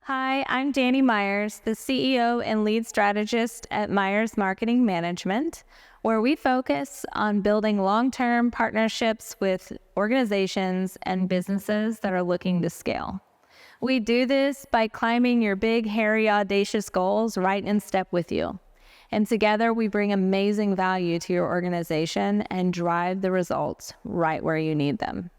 Hi, I'm Danielle Myers, the CEO and lead strategist at Myers Marketing Management, where we focus on building long-term partnerships with organizations and businesses that are looking to scale. We do this by climbing your big, hairy, audacious goals right in step with you. And together we bring amazing value to your organization and drive the results right where you need them.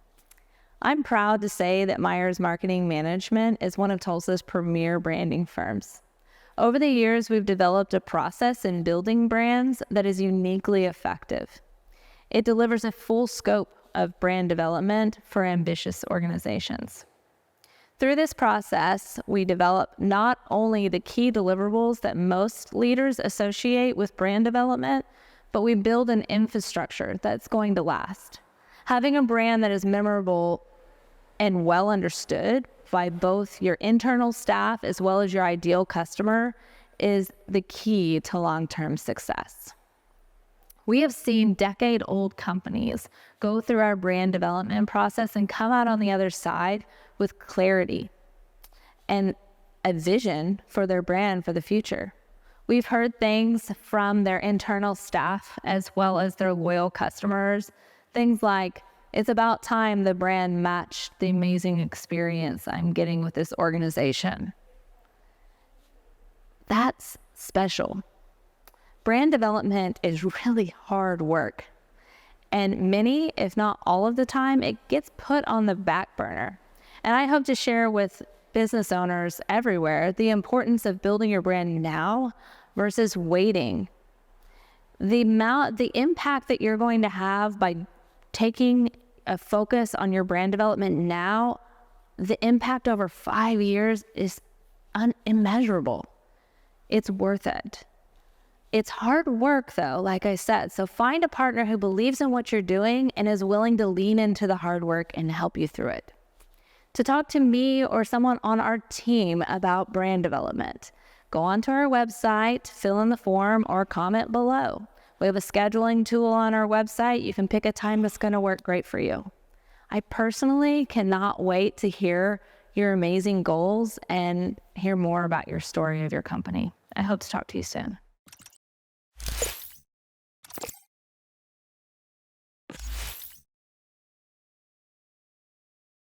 I'm proud to say that Myers Marketing Management is one of Tulsa's premier branding firms. Over the years, we've developed a process in building brands that is uniquely effective. It delivers a full scope of brand development for ambitious organizations. Through this process, we develop not only the key deliverables that most leaders associate with brand development, but we build an infrastructure that's going to last. Having a brand that is memorable and well understood by both your internal staff as well as your ideal customer is the key to long-term success. We have seen decade-old companies go through our brand development process and come out on the other side with clarity and a vision for their brand for the future. We've heard things from their internal staff as well as their loyal customers, things like, "It's about time the brand matched the amazing experience I'm getting with this organization." That's special. Brand development is really hard work. And many, if not all of the time, it gets put on the back burner. And I hope to share with business owners everywhere the importance of building your brand now versus waiting. The impact that you're going to have by taking a focus on your brand development now, the impact over 5 years is immeasurable. It's worth it. It's hard work though, like I said, so find a partner who believes in what you're doing and is willing to lean into the hard work and help you through it. To talk to me or someone on our team about brand development, go onto our website, fill in the form, or comment below. We have a scheduling tool on our website. You can pick a time that's going to work great for you. I personally cannot wait to hear your amazing goals and hear more about your story of your company. I hope to talk to you soon.